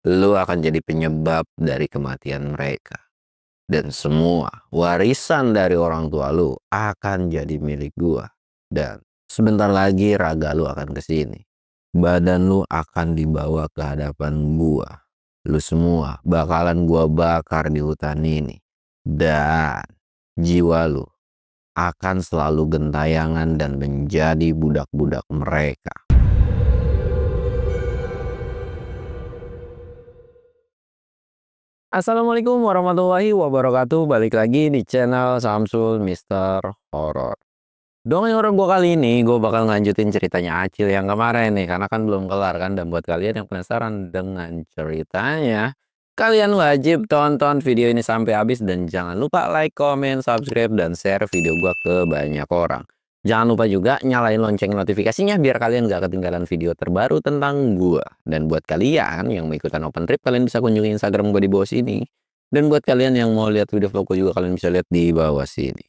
lu akan jadi penyebab dari kematian mereka. Dan semua warisan dari orang tua lu akan jadi milik gua. Dan sebentar lagi raga lu akan kesini. Badan lu akan dibawa ke hadapan gua. Lu semua bakalan gua bakar di hutan ini. Dan jiwa lu akan selalu gentayangan dan menjadi budak-budak mereka. Assalamualaikum warahmatullahi wabarakatuh. Balik lagi di channel Samsul Mister Horror. Dongeng horor gue kali ini gue bakal ngelanjutin ceritanya Acil yang kemarin nih, karena kan belum kelar kan. Dan buat kalian yang penasaran dengan ceritanya, kalian wajib tonton video ini sampai habis. Dan jangan lupa like, comment, subscribe, dan share video gue ke banyak orang. Jangan lupa juga nyalain lonceng notifikasinya biar kalian gak ketinggalan video terbaru tentang gue. Dan buat kalian yang mau ikutan open trip, kalian bisa kunjungi Instagram gue di bawah sini. Dan buat kalian yang mau lihat video vlog gue juga, kalian bisa lihat di bawah sini.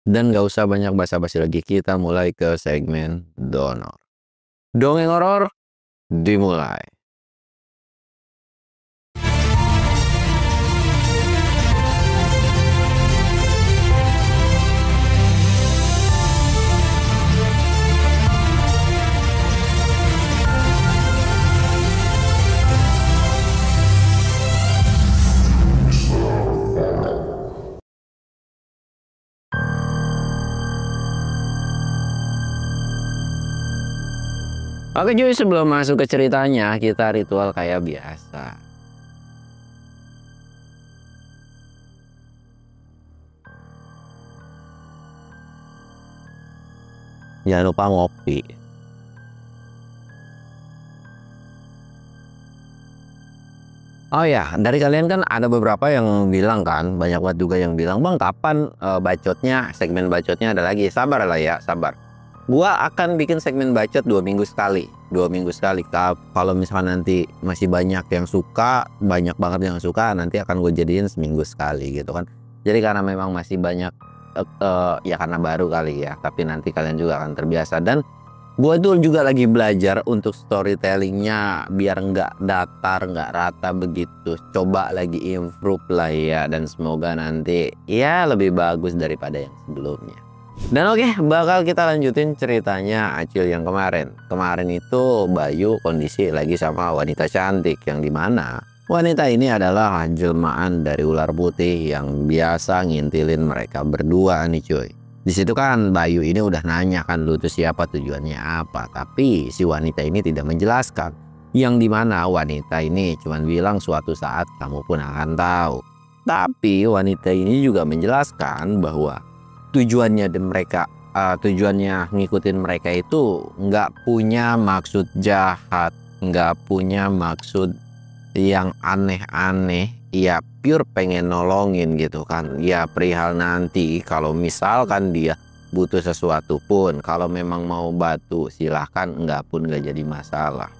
Dan gak usah banyak basa-basi lagi, kita mulai ke segmen donor. Dongeng horor dimulai. Oke cuy, sebelum masuk ke ceritanya, kita ritual kayak biasa. Jangan lupa ngopi. Oh ya, dari kalian kan ada beberapa yang bilang kan, banyak banget juga yang bilang, "Bang, kapan bacotnya, segmen bacotnya ada lagi?" Sabar lah ya, sabar. Gua akan bikin segmen bacot 2 minggu sekali. 2 minggu sekali. Kalau misalkan nanti masih banyak yang suka, banyak banget yang suka, nanti akan gue jadiin seminggu sekali gitu kan. Jadi karena memang masih banyak, ya karena baru kali ya. Tapi nanti kalian juga akan terbiasa. Dan gue tuh juga lagi belajar untuk storytellingnya biar nggak datar, nggak rata begitu. Coba lagi improve lah ya. Dan semoga nanti ya lebih bagus daripada yang sebelumnya. Dan oke, bakal kita lanjutin ceritanya Acil yang kemarin. Kemarin itu Bayu kondisi lagi sama wanita cantik, yang dimana wanita ini adalah jelmaan dari ular putih yang biasa ngintilin mereka berdua nih cuy. Di situ kan Bayu ini udah nanya kan, lu tuh siapa, tujuannya apa. Tapi si wanita ini tidak menjelaskan. Yang dimana wanita ini cuma bilang suatu saat kamu pun akan tahu. Tapi wanita ini juga menjelaskan bahwa tujuannya ngikutin mereka itu nggak punya maksud jahat, nggak punya maksud yang aneh-aneh, ya pure pengen nolongin gitu kan. Ya perihal nanti kalau misalkan dia butuh sesuatu pun, kalau memang mau bantu silahkan, nggak pun nggak jadi masalah.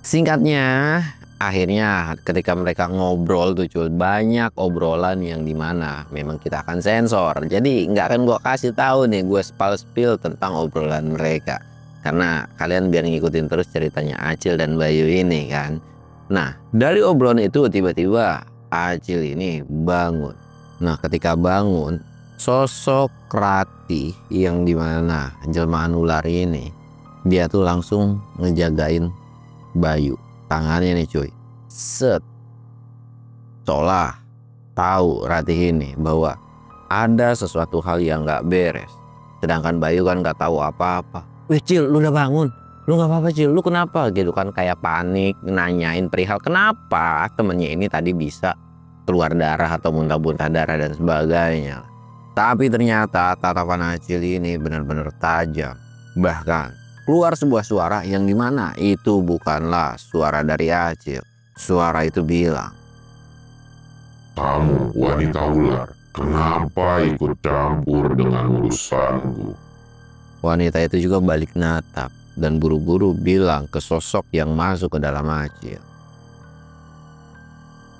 Singkatnya, akhirnya ketika mereka ngobrol tuh cuy, banyak obrolan yang dimana memang kita akan sensor. Jadi nggak akan gue kasih tahu nih, gue spill tentang obrolan mereka. Karena kalian biar ngikutin terus ceritanya Acil dan Bayu ini kan. Nah, dari obrolan itu tiba-tiba Acil ini bangun. Nah, ketika bangun, sosok Rati yang dimana jelmaan ular ini, dia tuh langsung ngejagain Bayu. Tangannya nih cuy, set, seolah tahu Ratih ini bahwa ada sesuatu hal yang nggak beres. Sedangkan Bayu kan nggak tahu apa-apa. "Wih Cil, lu udah bangun? Lu nggak apa-apa Cil, lu kenapa?" Gitu kan, kayak panik nanyain perihal kenapa temennya ini tadi bisa keluar darah atau muntah-muntah darah dan sebagainya. Tapi ternyata tatapan Acil ini benar-benar tajam. Bahkan keluar sebuah suara yang dimana itu bukanlah suara dari Acil. Suara itu bilang, "Kamu wanita ular, kenapa ikut campur dengan urusanku?" Wanita itu juga balik natap dan buru-buru bilang ke sosok yang masuk ke dalam Acil,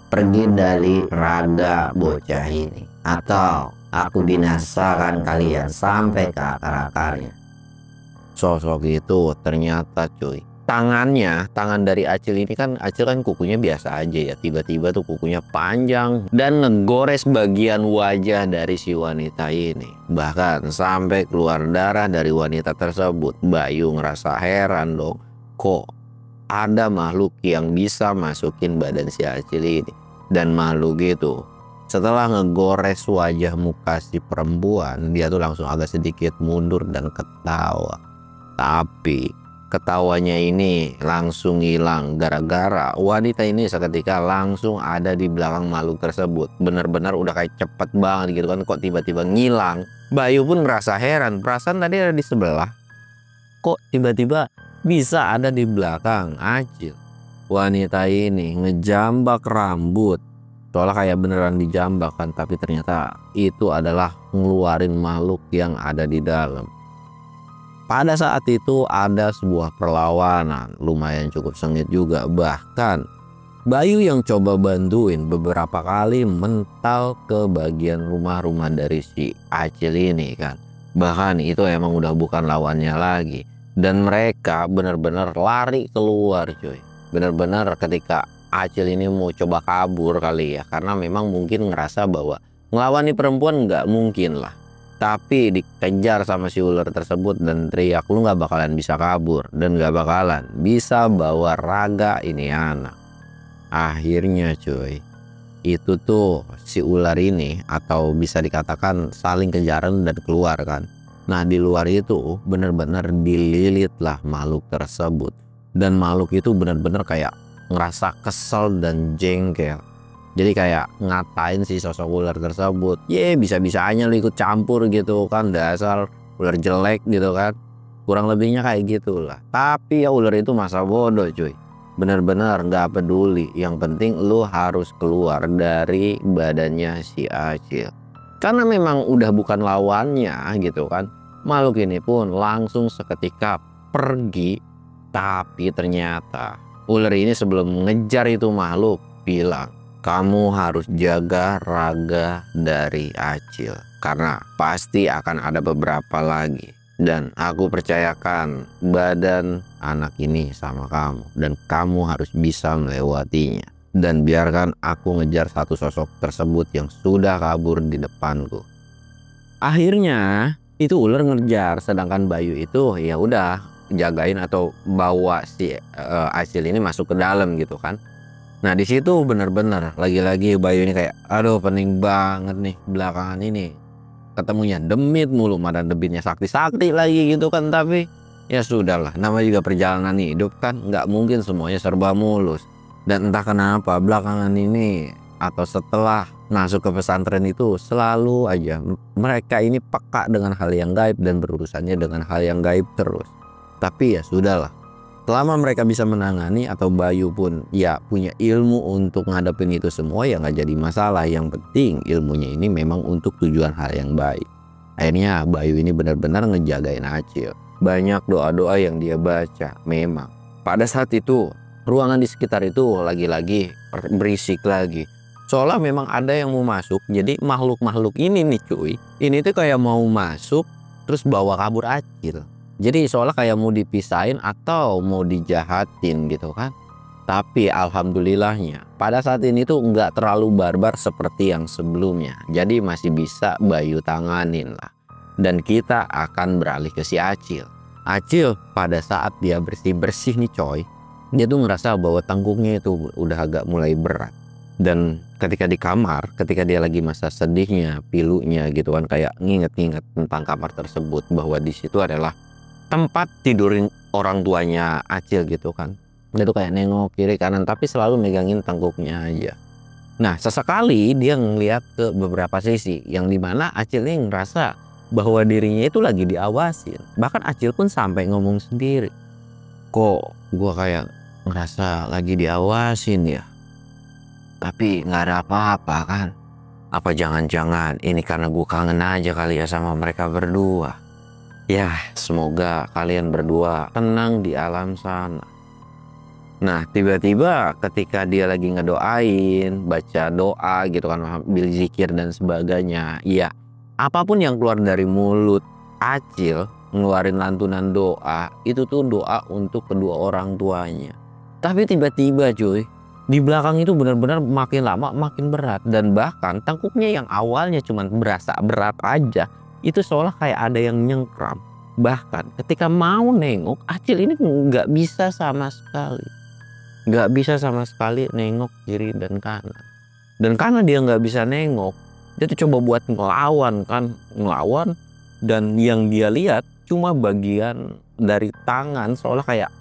"Pergi dari raga bocah ini, atau aku binasakan kalian sampai ke akar-akarnya." Sosok itu ternyata cuy tangan dari Acil ini kan, Acil kan kukunya biasa aja ya, tiba-tiba tuh kukunya panjang dan ngegores bagian wajah dari si wanita ini, bahkan sampai keluar darah dari wanita tersebut. Bayu ngerasa heran dong, kok ada makhluk yang bisa masukin badan si Acil ini. Dan makhluk itu setelah ngegores wajah muka si perempuan, dia tuh langsung agak sedikit mundur dan ketawa. Tapi ketawanya ini langsung hilang gara-gara wanita ini seketika langsung ada di belakang makhluk tersebut. Bener-bener udah kayak cepet banget gitu kan, kok tiba-tiba ngilang. Bayu pun merasa heran, perasaan tadi ada di sebelah, kok tiba-tiba bisa ada di belakang Acil. Wanita ini ngejambak rambut, soalnya kayak beneran dijambak kan, tapi ternyata itu adalah ngeluarin makhluk yang ada di dalam. Pada saat itu ada sebuah perlawanan, lumayan cukup sengit juga. Bahkan Bayu yang coba bantuin beberapa kali mental ke bagian rumah-rumah dari si Acil ini kan. Bahkan itu emang udah bukan lawannya lagi. Dan mereka benar-benar lari keluar cuy. Benar-benar ketika Acil ini mau coba kabur kali ya, karena memang mungkin ngerasa bahwa ngelawan nih perempuan nggak mungkin lah. Tapi dikejar sama si ular tersebut dan teriak, lu nggak bakalan bisa kabur dan nggak bakalan bisa bawa raga ini anak. Akhirnya cuy, itu tuh si ular ini, atau bisa dikatakan saling kejaran dan keluar kan. Nah di luar itu bener-bener dililit lah makhluk tersebut. Dan makhluk itu bener-bener kayak ngerasa kesel dan jengkel. Jadi kayak ngatain si sosok ular tersebut, bisa-bisanya lu ikut campur gitu kan, dasar ular jelek gitu kan. Kurang lebihnya kayak gitulah. Tapi ya ular itu masa bodoh cuy. Bener-bener gak peduli, yang penting lu harus keluar dari badannya si Acil. Karena memang udah bukan lawannya gitu kan. Makhluk ini pun langsung seketika pergi. Tapi ternyata ular ini sebelum ngejar itu makhluk bilang, kamu harus jaga raga dari Acil, karena pasti akan ada beberapa lagi. Dan aku percayakan badan anak ini sama kamu, dan kamu harus bisa melewatinya. Dan biarkan aku ngejar satu sosok tersebut yang sudah kabur di depanku. Akhirnya itu ular ngejar, sedangkan Bayu itu ya udah jagain atau bawa si Acil ini masuk ke dalam gitu kan. Nah di situ bener-bener lagi-lagi Bayu ini kayak, aduh pening banget nih belakangan ini, ketemunya demit mulu, mana demitnya sakti-sakti lagi gitu kan. Tapi ya sudahlah, nama juga perjalanan hidup kan, nggak mungkin semuanya serba mulus. Dan entah kenapa belakangan ini atau setelah masuk ke pesantren itu selalu aja mereka ini peka dengan hal yang gaib dan berurusannya dengan hal yang gaib terus. Tapi ya sudahlah, selama mereka bisa menangani atau Bayu pun ya punya ilmu untuk ngadepin itu semua, ya nggak jadi masalah. Yang penting ilmunya ini memang untuk tujuan hal yang baik. Akhirnya Bayu ini benar-benar ngejagain Acil. Banyak doa-doa yang dia baca. Memang pada saat itu ruangan di sekitar itu lagi-lagi berisik lagi. Soalnya memang ada yang mau masuk. Jadi makhluk-makhluk ini nih cuy, ini tuh kayak mau masuk terus bawa kabur Acil. Jadi soalnya kayak mau dipisahin atau mau dijahatin gitu kan. Tapi alhamdulillahnya pada saat ini tuh nggak terlalu barbar seperti yang sebelumnya. Jadi masih bisa Bayu tanganin lah. Dan kita akan beralih ke si Acil. Acil pada saat dia bersih-bersih nih coy, dia tuh ngerasa bahwa tanggungnya itu udah agak mulai berat. Dan ketika di kamar, ketika dia lagi masa sedihnya, pilunya gitu kan, kayak nginget-nginget tentang kamar tersebut, bahwa di situ adalah tempat tidurin orang tuanya Acil gitu kan. Dia tuh kayak nengok kiri kanan tapi selalu megangin tangkuknya aja. Nah sesekali dia ngeliat ke beberapa sisi yang dimana Acil ini ngerasa bahwa dirinya itu lagi diawasin. Bahkan Acil pun sampai ngomong sendiri, kok gua kayak ngerasa lagi diawasin ya, tapi nggak ada apa-apa kan. Apa jangan-jangan ini karena gua kangen aja kali ya sama mereka berdua. Ya semoga kalian berdua tenang di alam sana. Nah tiba-tiba ketika dia lagi ngedoain, baca doa gitu kan, ambil zikir dan sebagainya, ya apapun yang keluar dari mulut Acil ngeluarin lantunan doa. Itu tuh doa untuk kedua orang tuanya. Tapi tiba-tiba cuy, di belakang itu benar-benar makin lama makin berat. Dan bahkan tengkuknya yang awalnya cuma berasa berat aja, itu seolah kayak ada yang nyengkram. Bahkan ketika mau nengok, Acil ini nggak bisa sama sekali. Nggak bisa sama sekali nengok kiri dan kanan. Dan karena dia nggak bisa nengok, dia tuh coba buat ngelawan kan. Ngelawan, dan yang dia lihat cuma bagian dari tangan seolah kayak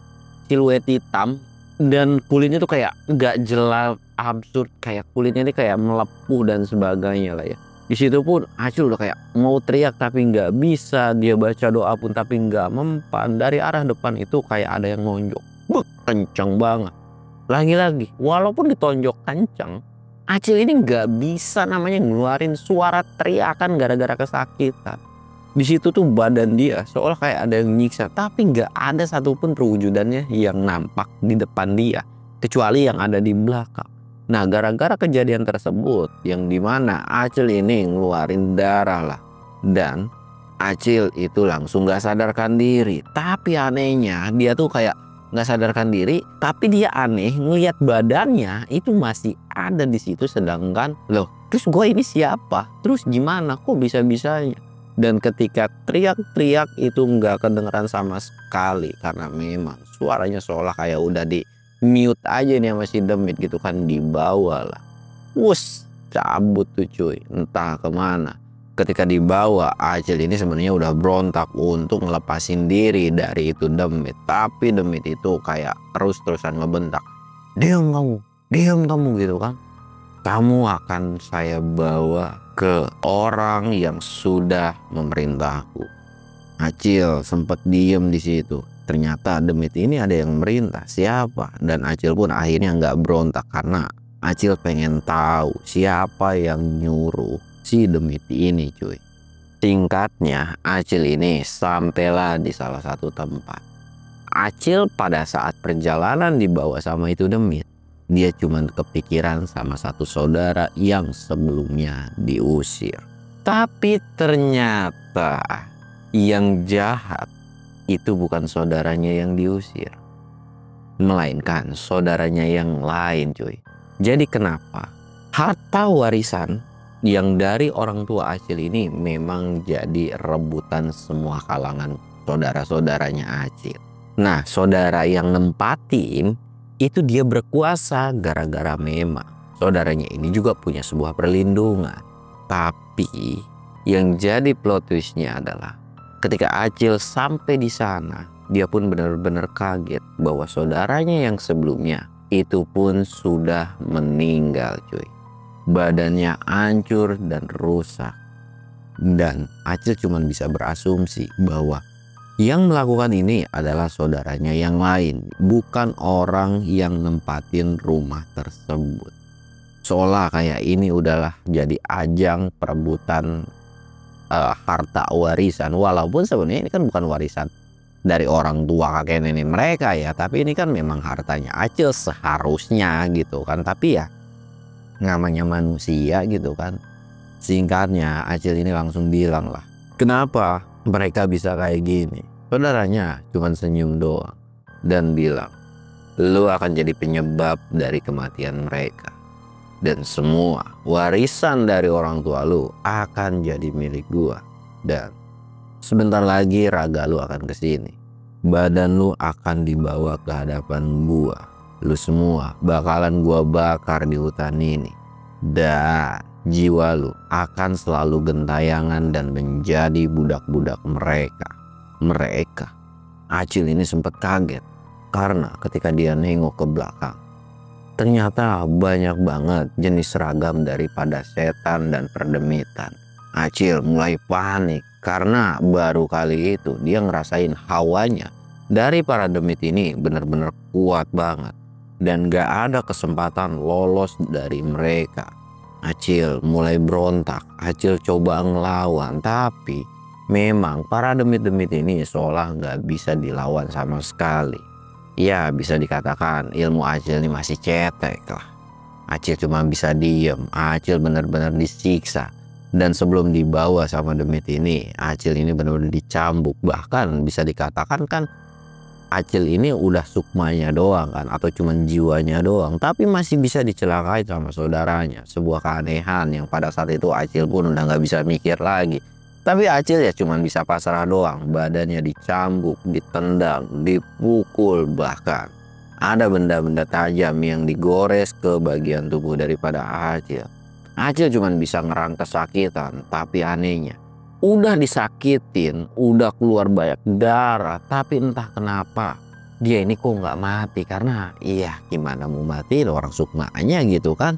siluet hitam. Dan kulitnya tuh kayak nggak jelas, absurd, kayak kulitnya ini kayak melepuh dan sebagainya lah ya. Di situ pun Acil udah kayak mau teriak tapi nggak bisa. Dia baca doa pun tapi nggak mempan. Dari arah depan itu kayak ada yang nonjok. Kenceng banget. Lagi-lagi walaupun ditonjok kenceng, Acil ini nggak bisa namanya ngeluarin suara teriakan gara-gara kesakitan. Di situ tuh badan dia seolah kayak ada yang nyiksa, tapi nggak ada satupun perwujudannya yang nampak di depan dia, kecuali yang ada di belakang. Nah, gara-gara kejadian tersebut, yang dimana Acil ini ngeluarin darah lah. Dan Acil itu langsung gak sadarkan diri. Tapi anehnya dia tuh kayak gak sadarkan diri, tapi dia aneh ngelihat badannya itu masih ada di situ. Sedangkan loh, terus gue ini siapa? Terus gimana? Kok bisa-bisanya? Dan ketika teriak-teriak itu nggak kedengeran sama sekali, karena memang suaranya seolah kayak udah di mute aja nih sama si Demit gitu kan, dibawa lah. Wus, cabut tuh cuy, entah kemana. Ketika dibawa, Acil ini sebenarnya udah berontak untuk ngelepasin diri dari itu Demit. Tapi Demit itu kayak terus-terusan ngebentak, diam kamu gitu kan. Kamu akan saya bawa ke orang yang sudah memerintahku. Acil sempat diem di situ. Ternyata Demit ini ada yang merintah. Siapa? Dan Acil pun akhirnya nggak berontak karena Acil pengen tahu siapa yang nyuruh si Demit ini cuy. Singkatnya, Acil ini sampailah di salah satu tempat. Acil pada saat perjalanan dibawa sama itu Demit, dia cuma kepikiran sama satu saudara yang sebelumnya diusir. Tapi ternyata yang jahat itu bukan saudaranya yang diusir, melainkan saudaranya yang lain cuy. Jadi kenapa harta warisan yang dari orang tua Acil ini memang jadi rebutan semua kalangan saudara-saudaranya Acil. Nah, saudara yang nempatin itu dia berkuasa gara-gara memang saudaranya ini juga punya sebuah perlindungan. Tapi yang jadi plot twistnya adalah ketika Acil sampai di sana, dia pun benar-benar kaget bahwa saudaranya yang sebelumnya itu pun sudah meninggal cuy. Badannya hancur dan rusak. Dan Acil cuma bisa berasumsi bahwa yang melakukan ini adalah saudaranya yang lain, bukan orang yang nempatin rumah tersebut. Seolah kayak ini udahlah jadi ajang perebutan harta warisan. Walaupun sebenarnya ini kan bukan warisan dari orang tua kakek nenek mereka ya, tapi ini kan memang hartanya Acil seharusnya gitu kan. Tapi ya namanya manusia gitu kan. Singkatnya, Acil ini langsung bilang lah, kenapa mereka bisa kayak gini? Saudaranya cuma senyum doang dan bilang, lu akan jadi penyebab dari kematian mereka. Dan semua warisan dari orang tua lu akan jadi milik gua. Dan sebentar lagi raga lu akan kesini. Badan lu akan dibawa ke hadapan gua. Lu semua bakalan gua bakar di hutan ini. Dan jiwa lu akan selalu gentayangan dan menjadi budak-budak mereka. Acil ini sempat kaget karena ketika dia nengok ke belakang, ternyata banyak banget jenis seragam daripada setan dan perdemitan. Acil mulai panik karena baru kali itu dia ngerasain hawanya dari para demit ini benar-benar kuat banget dan gak ada kesempatan lolos dari mereka. Acil mulai berontak. Acil coba ngelawan, tapi memang para demit-demit ini seolah gak bisa dilawan sama sekali. Ya bisa dikatakan ilmu Acil ini masih cetek lah. Acil cuma bisa diem. Acil benar-benar disiksa. Dan sebelum dibawa sama Demit ini, Acil ini benar-benar dicambuk. Bahkan bisa dikatakan kan Acil ini udah sukmanya doang kan, atau cuman jiwanya doang, tapi masih bisa dicelakai sama saudaranya. Sebuah keanehan yang pada saat itu Acil pun udah nggak bisa mikir lagi. Tapi Acil ya cuman bisa pasrah doang. Badannya dicambuk, ditendang, dipukul, bahkan ada benda-benda tajam yang digores ke bagian tubuh daripada Acil. Acil cuman bisa ngerang kesakitan, tapi anehnya udah disakitin, udah keluar banyak darah, tapi entah kenapa dia ini kok nggak mati. Karena iya gimana mau mati orang sukmanya gitu kan.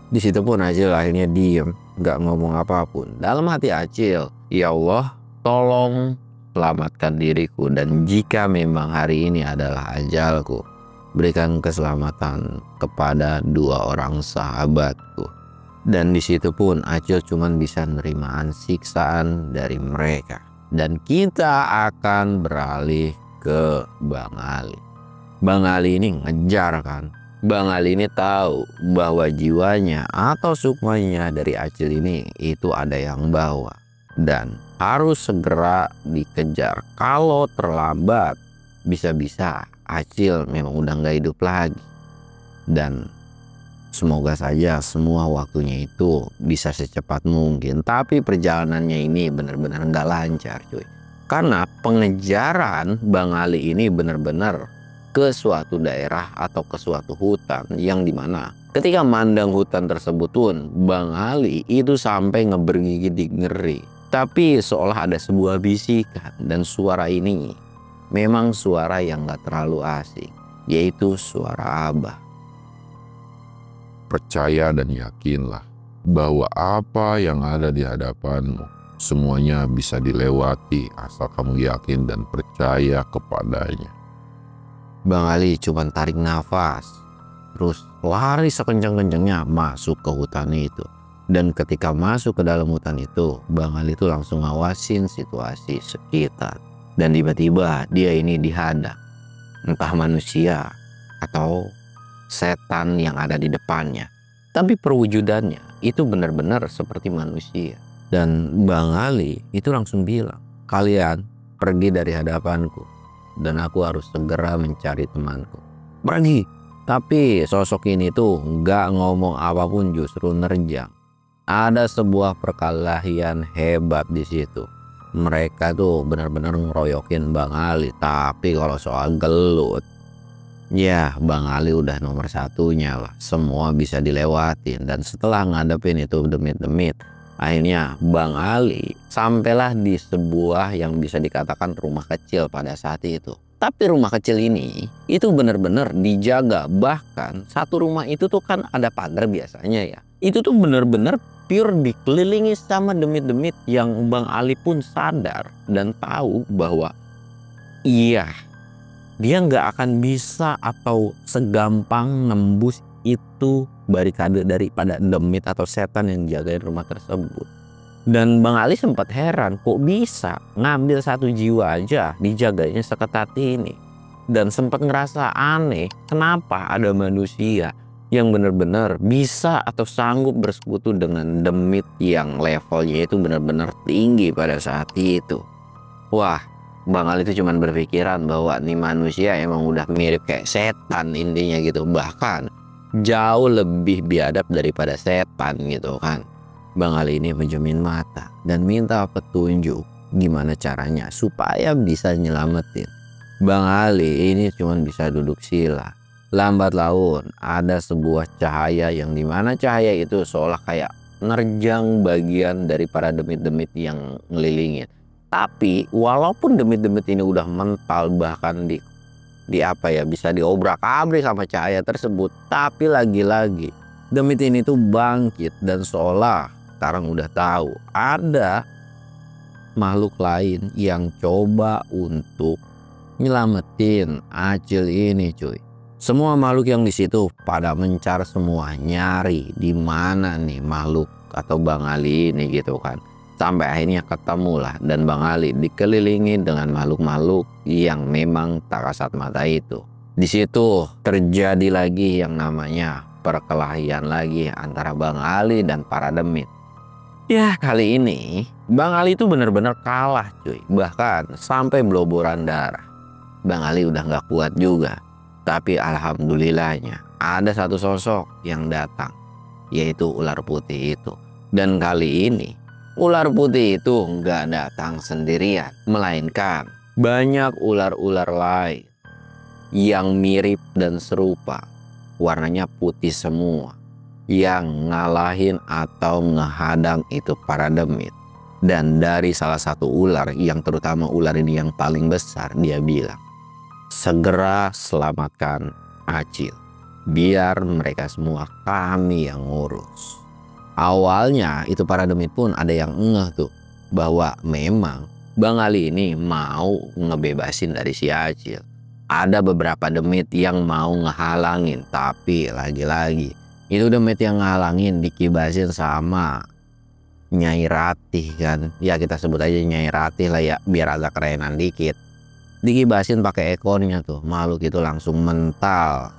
Di situ pun Acil akhirnya diem, nggak ngomong apapun. Dalam hati Acil, ya Allah tolong selamatkan diriku, dan jika memang hari ini adalah ajalku, berikan keselamatan kepada 2 orang sahabatku. Dan di situ pun Acil cuman bisa nerimaan siksaan dari mereka. Dan kita akan beralih ke Bang Ali. Bang Ali ini ngejar kan. Bang Ali ini tahu bahwa jiwanya atau sukmanya dari Acil ini itu ada yang bawa. Dan harus segera dikejar. Kalau terlambat bisa-bisa Acil memang udah nggak hidup lagi. Dan semoga saja semua waktunya itu bisa secepat mungkin. Tapi perjalanannya ini benar-benar nggak lancar cuy. Karena pengejaran Bang Ali ini benar-benar ke suatu daerah atau ke suatu hutan. Yang dimana ketika mandang hutan tersebut pun Bang Ali itu sampai ngebergigit ngeri. Tapi seolah ada sebuah bisikan. Dan suara ini memang suara yang gak terlalu asing. Yaitu suara Abah. Percaya dan yakinlah bahwa apa yang ada di hadapanmu semuanya bisa dilewati asal kamu yakin dan percaya kepadanya. Bang Ali cuma tarik nafas, terus lari sekencang-kencangnya masuk ke hutan itu. Dan ketika masuk ke dalam hutan itu, Bang Ali itu langsung ngawasin situasi sekitar. Dan tiba-tiba dia ini dihadang, entah manusia atau setan yang ada di depannya. Tapi perwujudannya itu benar-benar seperti manusia. Dan Bang Ali itu langsung bilang, kalian pergi dari hadapanku dan aku harus segera mencari temanku. Pergi. Tapi sosok ini tuh nggak ngomong apapun, justru nerjang. Ada sebuah perkelahian hebat di situ. Mereka tuh benar-benar ngeroyokin Bang Ali. Tapi kalau soal gelut, ya Bang Ali udah nomor satunya lah. Semua bisa dilewatin. Dan setelah ngadepin itu demit-demit, akhirnya Bang Ali sampailah di sebuah yang bisa dikatakan rumah kecil pada saat itu. Tapi rumah kecil ini itu benar-benar dijaga. Bahkan satu rumah itu tuh kan ada pagar biasanya ya. Itu tuh benar-benar pure dikelilingi sama demit-demit yang Bang Ali pun sadar dan tahu bahwa iya, dia nggak akan bisa atau segampang nembus itu barikade daripada demit atau setan yang jagain rumah tersebut. Dan Bang Ali sempat heran kok bisa ngambil satu jiwa aja dijaganya seketat ini. Dan sempat ngerasa aneh kenapa ada manusia yang benar-benar bisa atau sanggup bersekutu dengan demit yang levelnya itu benar-benar tinggi pada saat itu. Wah, Bang Ali itu cuman berpikiran bahwa nih manusia emang udah mirip kayak setan intinya gitu. Bahkan jauh lebih biadab daripada setan gitu kan. Bang Ali ini menjamin mata dan minta petunjuk gimana caranya supaya bisa nyelamatin. Bang Ali ini cuman bisa duduk sila. Lambat laun ada sebuah cahaya yang dimana cahaya itu seolah kayak nerjang bagian dari para demit-demit yang ngelilingin. Tapi walaupun demit-demit ini udah mental bahkan di apa ya bisa diobrak-abrik sama cahaya tersebut, tapi lagi-lagi demit ini tuh bangkit dan seolah sekarang udah tahu ada makhluk lain yang coba untuk nyelamatin Acil ini cuy. Semua makhluk yang di situ pada mencar semua, nyari di mana nih makhluk atau Bang Ali ini gitu kan. Sampai akhirnya ketemu lah dan Bang Ali dikelilingi dengan makhluk-makhluk yang memang tak kasat mata itu. Di situ terjadi lagi yang namanya perkelahian lagi antara Bang Ali dan para demit. Ya kali ini Bang Ali itu bener-bener kalah cuy. Bahkan sampai beloboran darah. Bang Ali udah gak kuat juga. Tapi alhamdulillahnya ada satu sosok yang datang, yaitu ular putih itu. Dan kali ini ular putih itu nggak datang sendirian, melainkan banyak ular-ular lain yang mirip dan serupa, warnanya putih semua, yang ngalahin atau ngehadang itu para demit. Dan dari salah satu ular, yang terutama ular ini yang paling besar, dia bilang, segera selamatkan Acil, biar mereka semua kami yang ngurus. Awalnya itu para demit pun ada yang ngeh tuh, bahwa memang Bang Ali ini mau ngebebasin dari si Acil. Ada beberapa demit yang mau ngehalangin, tapi lagi-lagi itu demit yang ngehalangin dikibasin sama Nyai Ratih kan. Ya kita sebut aja Nyai Ratih lah ya, biar agak kerenan dikit. Dikibasin pakai ekornya tuh, makhluk itu langsung mental.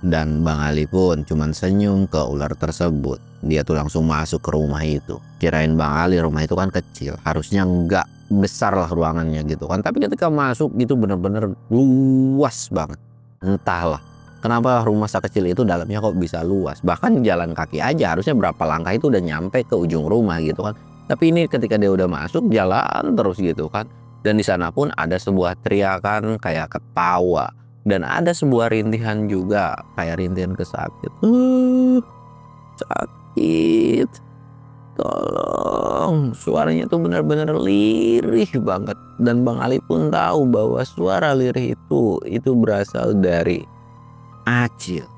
Dan Bang Ali pun cuman senyum ke ular tersebut. Dia tuh langsung masuk ke rumah itu. Kirain Bang Ali rumah itu kan kecil, harusnya nggak besar lah ruangannya gitu kan. Tapi ketika masuk gitu bener-bener luas banget. Entahlah kenapa rumah sekecil itu dalamnya kok bisa luas. Bahkan jalan kaki aja harusnya berapa langkah itu udah nyampe ke ujung rumah gitu kan. Tapi ini ketika dia udah masuk jalan terus gitu kan. Dan di sana pun ada sebuah teriakan kayak ketawa. Dan ada sebuah rintihan juga kayak rintihan kesakit. Sakit. Tolong. Suaranya tuh benar-benar lirih banget. Dan Bang Ali pun tahu bahwa suara lirih itu berasal dari Acil.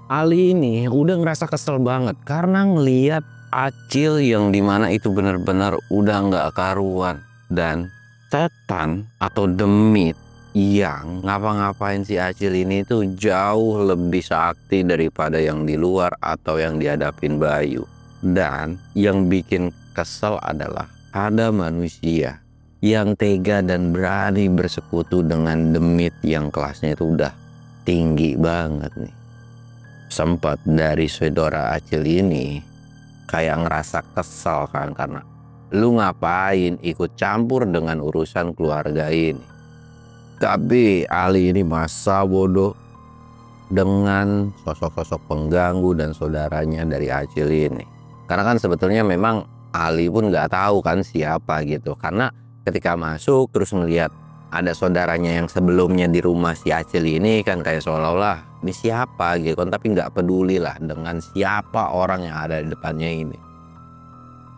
Ali ini udah ngerasa kesel banget karena ngelihat Acil yang dimana itu benar-benar udah nggak karuan. Dan setan atau demit yang ngapa-ngapain si Acil ini tuh jauh lebih sakti daripada yang di luar atau yang dihadapin Bayu. Dan yang bikin kesel adalah ada manusia yang tega dan berani bersekutu dengan demit yang kelasnya itu udah tinggi banget nih. Sempat dari saudara Acil ini kayak ngerasa kesel kan, karena lu ngapain ikut campur dengan urusan keluarga ini. Tapi Ali ini masa bodoh dengan sosok-sosok pengganggu dan saudaranya dari Acil ini. Karena kan sebetulnya memang Ali pun nggak tahu kan siapa gitu. Karena ketika masuk terus ngelihat ada saudaranya yang sebelumnya di rumah si Acil ini kan kayak seolah-olah ini siapa gitu kan. Tapi nggak peduli lah dengan siapa orang yang ada di depannya ini.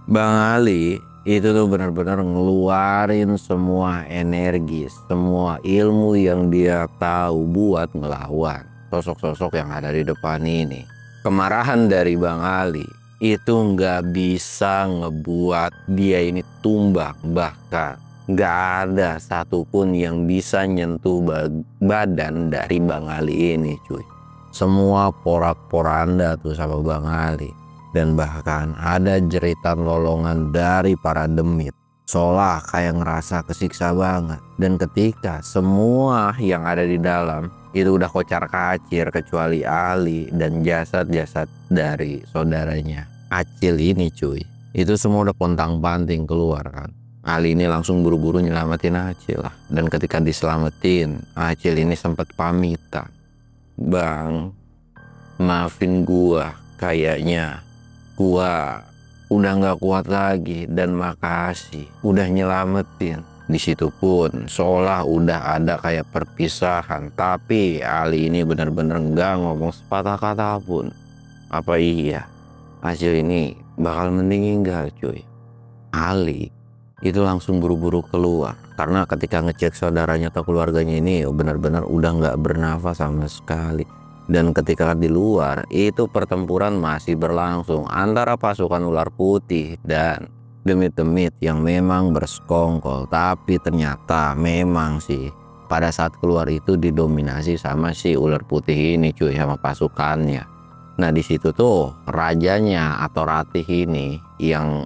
Bang Ali itu tuh benar-benar ngeluarin semua energi, semua ilmu yang dia tahu buat ngelawan sosok-sosok yang ada di depan ini. Kemarahan dari Bang Ali itu nggak bisa ngebuat dia ini tumbang. Bahkan nggak ada satupun yang bisa nyentuh badan dari Bang Ali ini cuy. Semua porak-poranda tuh sama Bang Ali. Dan bahkan ada jeritan lolongan dari para demit, seolah kayak ngerasa kesiksa banget. Dan ketika semua yang ada di dalam itu udah kocar kacir kecuali Ali dan jasad-jasad dari saudaranya Acil ini cuy, itu semua udah pontang-panting keluar kan. Ali ini langsung buru-buru nyelamatin Acil lah. Dan ketika diselamatin, Acil ini sempat pamitan, "Bang, maafin gua, kayaknya gua udah nggak kuat lagi dan makasih udah nyelamatin." Di situ pun seolah udah ada kayak perpisahan, tapi Ali ini benar-benar nggak ngomong sepatah kata pun. Apa iya Acil ini bakal meninggal cuy? Ali itu langsung buru-buru keluar karena ketika ngecek saudaranya atau keluarganya ini benar-benar udah nggak bernafas sama sekali. Dan ketika di luar itu pertempuran masih berlangsung antara pasukan ular putih dan demit-demit yang memang bersekongkol. Tapi ternyata memang sih pada saat keluar itu didominasi sama si ular putih ini cuy, sama pasukannya. Nah di situ tuh rajanya atau Ratih ini yang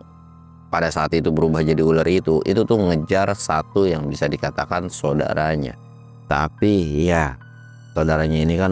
pada saat itu berubah jadi ular itu tuh ngejar satu yang bisa dikatakan saudaranya. Tapi ya saudaranya ini kan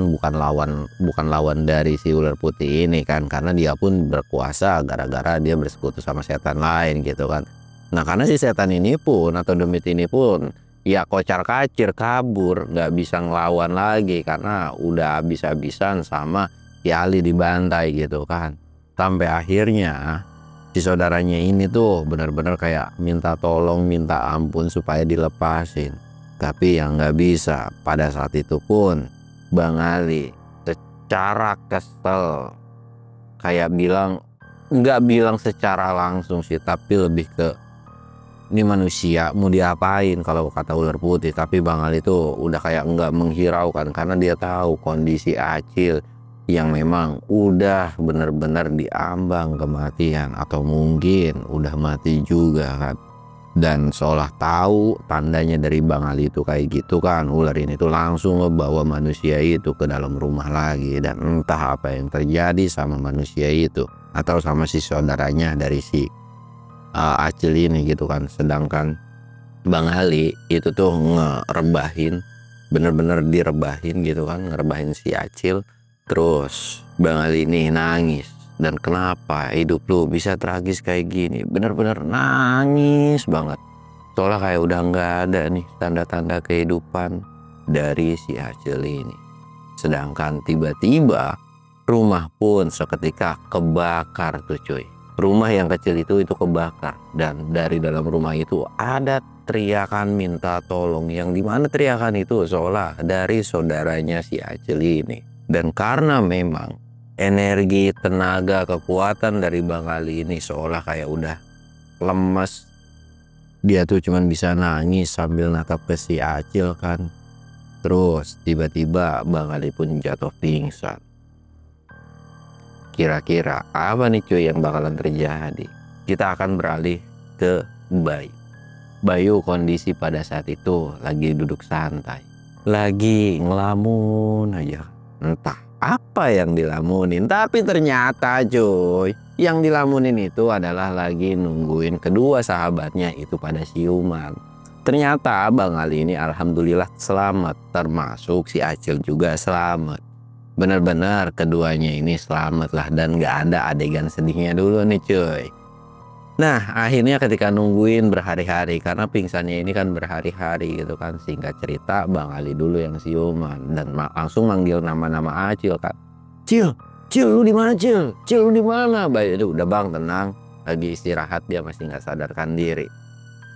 bukan lawan dari si ular putih ini kan, karena dia pun berkuasa gara-gara dia bersekutu sama setan lain gitu kan. Nah karena si setan ini pun atau demit ini pun ya kocar kacir kabur, nggak bisa ngelawan lagi karena udah habis-habisan sama si Ali dibantai gitu kan. Sampai akhirnya si saudaranya ini tuh benar-benar kayak minta tolong, minta ampun supaya dilepasin. Tapi yang nggak bisa. Pada saat itu pun Bang Ali secara kesel kayak nggak bilang secara langsung sih, tapi lebih ke ini manusia mau diapain kalau kata ular putih. Tapi Bang Ali tuh udah kayak nggak menghiraukan karena dia tahu kondisi Acil yang memang udah bener-bener diambang kematian atau mungkin udah mati juga kan. Dan seolah tahu tandanya dari Bang Ali itu kayak gitu kan, ular ini tuh langsung ngebawa manusia itu ke dalam rumah lagi. Dan entah apa yang terjadi sama manusia itu atau sama si saudaranya dari si Acil ini gitu kan. Sedangkan Bang Ali itu tuh ngerebahin, bener-bener direbahin gitu kan, ngerebahin si Acil. Terus Bang Ali ini nangis. Dan kenapa hidup lu bisa tragis kayak gini, bener-bener nangis banget. Soalnya kayak udah nggak ada nih tanda-tanda kehidupan dari si Acil ini. Sedangkan tiba-tiba rumah pun seketika kebakar tuh cuy. Rumah yang kecil itu kebakar, dan dari dalam rumah itu ada teriakan minta tolong, yang dimana teriakan itu seolah dari saudaranya si Acil ini. Dan karena memang energi, tenaga, kekuatan dari Bang Ali ini seolah kayak udah lemes, dia tuh cuman bisa nangis sambil natap ke si Acil kan. Terus tiba-tiba Bang Ali pun jatuh pingsan. Kira-kira apa nih cuy yang bakalan terjadi? Kita akan beralih ke Bayu. Bayu kondisi pada saat itu lagi duduk santai, lagi ngelamun aja. Entah apa yang dilamunin, tapi ternyata cuy yang dilamunin itu adalah lagi nungguin kedua sahabatnya itu pada siuman. Ternyata Bang Ali ini alhamdulillah selamat, termasuk si Acil juga selamat. Benar-benar keduanya ini selamat lah, dan gak ada adegan sedihnya dulu nih cuy. Nah akhirnya ketika nungguin berhari-hari, karena pingsannya ini kan berhari-hari gitu kan, singkat cerita Bang Ali dulu yang siuman dan langsung manggil nama-nama Acil kan. Cil, Cil lu di mana Cil? Cil lu di mana? Bayu itu udah bang tenang, lagi istirahat, dia masih nggak sadarkan diri.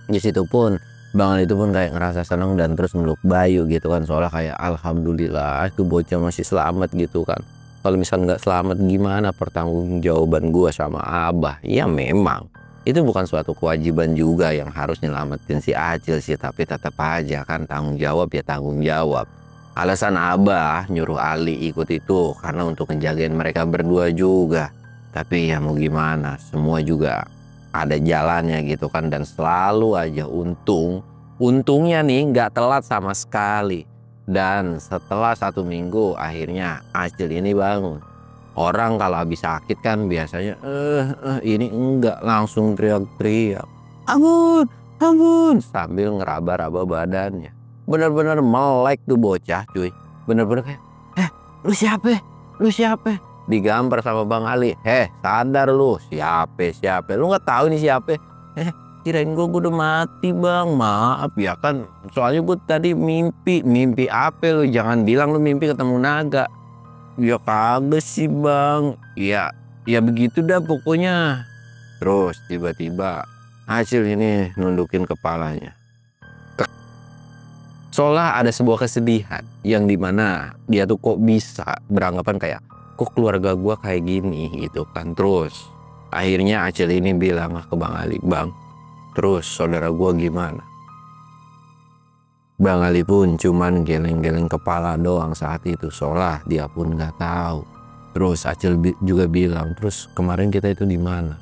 Di situ pun Bang Ali itu pun kayak ngerasa seneng dan terus meluk Bayu gitu kan, soalnya kayak alhamdulillah itu bocah masih selamat gitu kan. Kalau misal nggak selamat gimana pertanggungjawaban gua sama Abah? Ya memang itu bukan suatu kewajiban juga yang harus nyelamatin si Acil sih, tapi tetap aja kan tanggung jawab ya tanggung jawab. Alasan Abah nyuruh Ali ikut itu karena untuk ngejagain mereka berdua juga. Tapi ya mau gimana, semua juga ada jalannya gitu kan. Dan selalu aja untungnya nih nggak telat sama sekali. Dan setelah 1 minggu akhirnya Acil ini bangun. Orang kalau habis sakit kan biasanya ini enggak, langsung teriak-teriak, ampun, ampun, sambil ngeraba-raba badannya. Bener-bener melek tuh bocah cuy. Bener-bener kayak, lu siapa? Lu siapa? Digambar sama Bang Ali. Sadar lu, siapa? Lu nggak tahu nih siapa? Kirain gue udah mati bang, maaf ya kan. Soalnya gue tadi mimpi apa lu? Jangan bilang lu mimpi ketemu naga. Ya kagak sih bang. Ya begitu dah pokoknya. Terus tiba-tiba Acil ini nundukin kepalanya. Seolah ada sebuah kesedihan yang dimana dia tuh kok bisa beranggapan kayak kok keluarga gua kayak gini gitu kan. Terus akhirnya Acil ini bilang ke Bang Ali, bang, terus saudara gua gimana? Bang Ali pun cuman geleng-geleng kepala doang saat itu, seolah dia pun nggak tahu. Terus Acil juga bilang, terus kemarin kita itu di mana?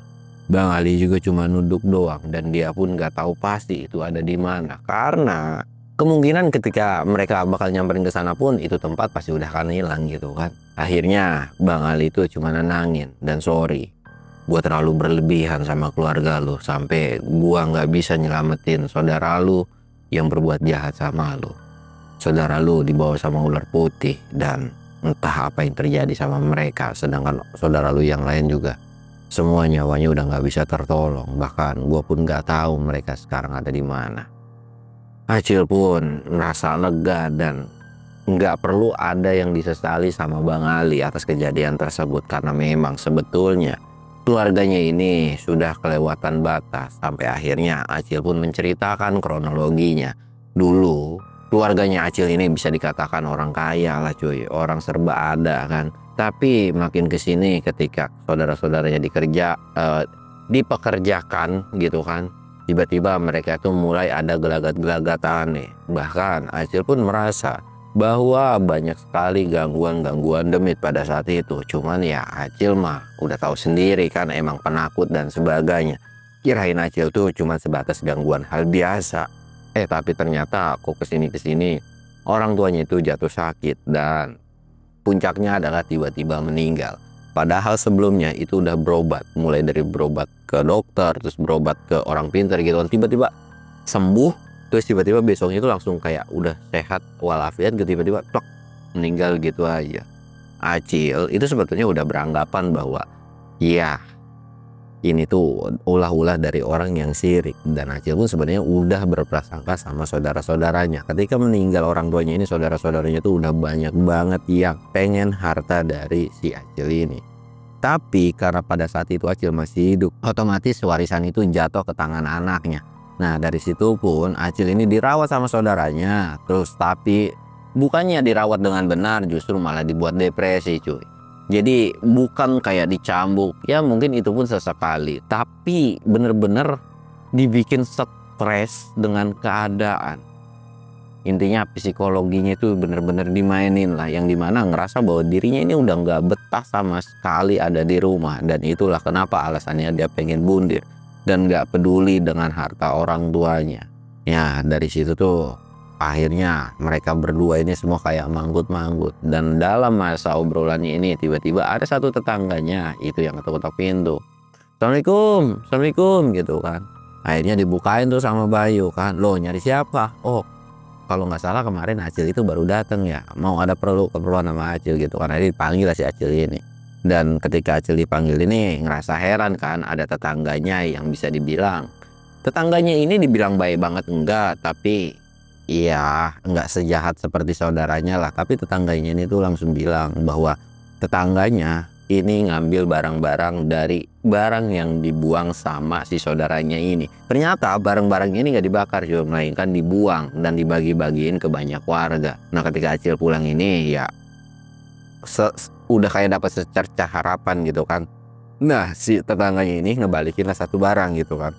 Bang Ali juga cuma nunduk doang dan dia pun nggak tahu pasti itu ada di mana, karena kemungkinan ketika mereka bakal nyamperin ke sana pun itu tempat pasti udah akan hilang gitu kan. Akhirnya Bang Ali itu cuma nenangin dan sorry, gua terlalu berlebihan sama keluarga lu sampai gua nggak bisa nyelamatin saudara lu yang berbuat jahat sama lu. saudara lu dibawa sama ular putih dan entah apa yang terjadi sama mereka. Sedangkan saudara lu yang lain juga semua nyawanya udah nggak bisa tertolong. Bahkan gue pun nggak tahu mereka sekarang ada di mana. Acil pun ngerasa lega dan nggak perlu ada yang disesali sama Bang Ali atas kejadian tersebut, karena memang sebetulnya keluarganya ini sudah kelewatan batas. Sampai akhirnya Acil pun menceritakan kronologinya. Dulu keluarganya Acil ini bisa dikatakan orang kaya lah cuy, orang serba ada kan. Tapi makin kesini ketika saudara-saudaranya dipekerjakan gitu kan, tiba-tiba mereka tuh mulai ada gelagat-gelagatan nih. Bahkan Acil pun merasa bahwa banyak sekali gangguan-gangguan demit pada saat itu. Cuman ya Acil mah udah tahu sendiri kan, emang penakut dan sebagainya. Kirain Acil tuh cuma sebatas gangguan hal biasa. Tapi ternyata kok kesini-kesini orang tuanya itu jatuh sakit dan puncaknya adalah tiba-tiba meninggal. Padahal sebelumnya itu udah berobat, mulai dari berobat ke dokter, terus berobat ke orang pintar gitu kan. Tiba-tiba sembuh, terus tiba-tiba besoknya itu langsung kayak udah sehat walafiat, tiba-tiba tok meninggal gitu aja. Acil itu sebetulnya udah beranggapan bahwa ya ini tuh ulah-ulah dari orang yang sirik, dan Acil pun sebenarnya udah berprasangka sama saudara-saudaranya. Ketika meninggal orang tuanya ini, saudara-saudaranya tuh udah banyak banget yang pengen harta dari si Acil ini. Tapi karena pada saat itu Acil masih hidup, otomatis warisan itu jatuh ke tangan anaknya. Nah dari situ pun Acil ini dirawat sama saudaranya, terus tapi bukannya dirawat dengan benar, justru malah dibuat depresi cuy. Jadi bukan kayak dicambuk, ya mungkin itu pun sesekali, tapi bener-bener dibikin stres dengan keadaan. Intinya psikologinya itu bener-bener dimainin lah, yang dimana ngerasa bahwa dirinya ini udah nggak betah sama sekali ada di rumah. Dan itulah kenapa alasannya dia pengen bundir dan nggak peduli dengan harta orang tuanya. Ya dari situ tuh akhirnya mereka berdua ini semua kayak manggut-manggut. Dan dalam masa obrolannya ini tiba-tiba ada satu tetangganya itu yang ketok-ketok pintu. Assalamualaikum, assalamualaikum gitu kan. Akhirnya dibukain tuh sama Bayu kan. Loh nyari siapa? Oh kalau nggak salah kemarin Acil itu baru datang ya, mau ada keperluan sama Acil gitu kan. Akhirnya dipanggil lah si Acil ini. Dan ketika Acil dipanggil ini ngerasa heran kan, ada tetangganya yang bisa dibilang, tetangganya ini dibilang baik banget enggak, tapi iya, nggak sejahat seperti saudaranya lah. Tapi tetangganya ini tuh langsung bilang bahwa tetangganya ini ngambil barang-barang dari barang yang dibuang sama si saudaranya ini. Ternyata barang-barang ini nggak dibakar juga, melainkan dibuang dan dibagi-bagiin ke banyak warga. Nah ketika Acil pulang ini ya udah kayak dapat secercah harapan gitu kan. Nah si tetangganya ini ngebalikin lah satu barang gitu kan,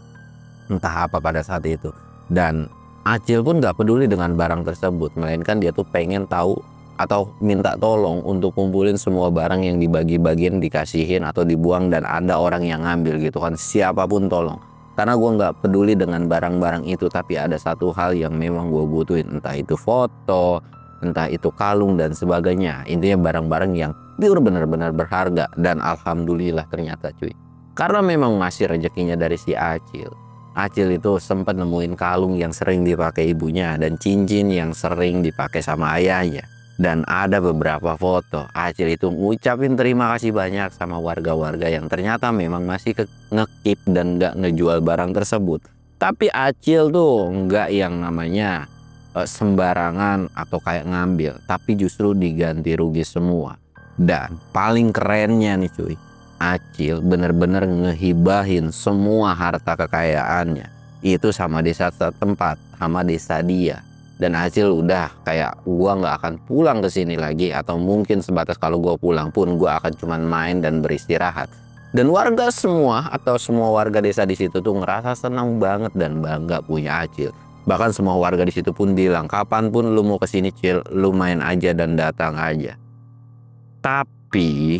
entah apa pada saat itu. Dan Acil pun gak peduli dengan barang tersebut, melainkan dia tuh pengen tahu atau minta tolong untuk kumpulin semua barang yang dibagi-bagiin, dikasihin atau dibuang dan ada orang yang ngambil gitu kan. Siapapun tolong, karena gue gak peduli dengan barang-barang itu, tapi ada satu hal yang memang gue butuhin, entah itu foto, entah itu kalung dan sebagainya. Intinya barang-barang yang pure benar-benar berharga. Dan alhamdulillah ternyata cuy, karena memang masih rezekinya dari si Acil, Acil itu sempat nemuin kalung yang sering dipakai ibunya dan cincin yang sering dipakai sama ayahnya. Dan ada beberapa foto Acil itu ngucapin terima kasih banyak sama warga-warga yang ternyata memang masih ngekip dan nggak ngejual barang tersebut. Tapi Acil tuh nggak yang namanya sembarangan atau kayak ngambil, tapi justru diganti rugi semua. Dan paling kerennya nih cuy, Acil bener-bener ngehibahin semua harta kekayaannya itu sama desa setempat, sama desa dia. Dan Acil udah kayak, gua nggak akan pulang ke sini lagi, atau mungkin sebatas kalau gua pulang pun gua akan cuman main dan beristirahat. Dan warga semua atau semua warga desa di situ tuh ngerasa senang banget dan bangga punya Acil. Bahkan semua warga di situ pun bilang, kapanpun lu mau kesini Cil, lu main aja dan datang aja. Tapi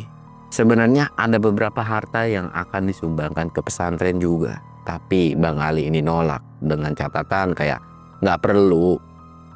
sebenarnya ada beberapa harta yang akan disumbangkan ke pesantren juga. Tapi Bang Ali ini nolak dengan catatan kayak nggak perlu,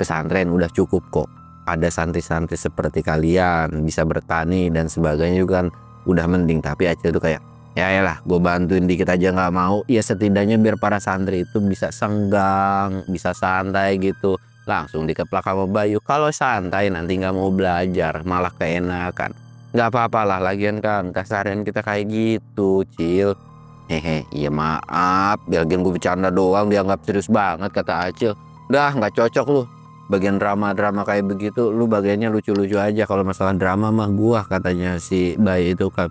pesantren udah cukup kok. Ada santri-santri seperti kalian bisa bertani dan sebagainya juga kan udah mending. Tapi Acil tuh kayak ya lah gue bantuin dikit aja nggak mau. Ya setidaknya biar para santri itu bisa senggang, bisa santai gitu, langsung dikeplak sama Bayu. Kalau santai nanti nggak mau belajar, malah keenakan. Nggak apa-apa lah, lagian kan keseharian kita kayak gitu, Cil. Hehe, iya maaf, bagian gue bercanda doang dianggap serius banget, kata Acil. Dah nggak cocok lu. Bagian drama-drama kayak begitu, lu bagiannya lucu-lucu aja. Kalau masalah drama mah gua, katanya si Bayu itu kan.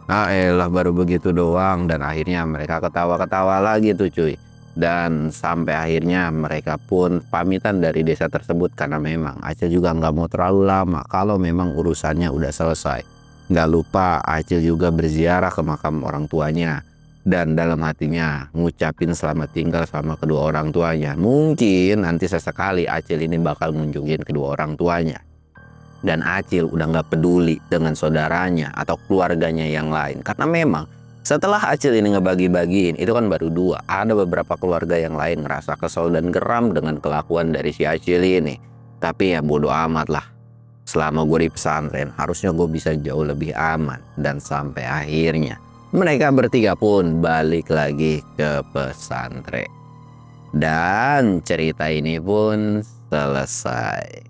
Ah elah, baru begitu doang. Dan akhirnya mereka ketawa-ketawa lagi tuh cuy. Dan sampai akhirnya mereka pun pamitan dari desa tersebut. Karena memang Acil juga nggak mau terlalu lama kalau memang urusannya udah selesai. Nggak lupa Acil juga berziarah ke makam orang tuanya. Dan dalam hatinya ngucapin selamat tinggal sama kedua orang tuanya. Mungkin nanti sesekali Acil ini bakal ngunjungin kedua orang tuanya. Dan Acil udah nggak peduli dengan saudaranya atau keluarganya yang lain. Karena memang setelah Acil ini ngebagi-bagiin, itu kan baru 2. Ada beberapa keluarga yang lain ngerasa kesel dan geram dengan kelakuan dari si Acil ini. Tapi ya bodo amat lah. Selama gue di pesantren, harusnya gue bisa jauh lebih aman. Dan sampai akhirnya mereka bertiga pun balik lagi ke pesantren. Dan cerita ini pun selesai.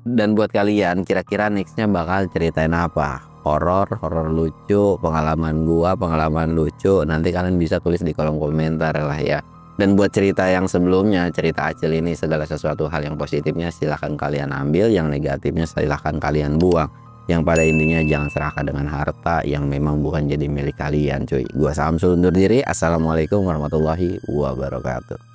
Dan buat kalian, kira-kira nextnya bakal ceritain apa? Horor lucu, pengalaman gua, pengalaman lucu. Nanti kalian bisa tulis di kolom komentar lah ya. Dan buat cerita yang sebelumnya, cerita Acil ini segala sesuatu hal yang positifnya silahkan kalian ambil, yang negatifnya silahkan kalian buang. Yang pada intinya jangan serahkan dengan harta yang memang bukan jadi milik kalian cuy. Gua Samsul undur diri. Assalamualaikum warahmatullahi wabarakatuh.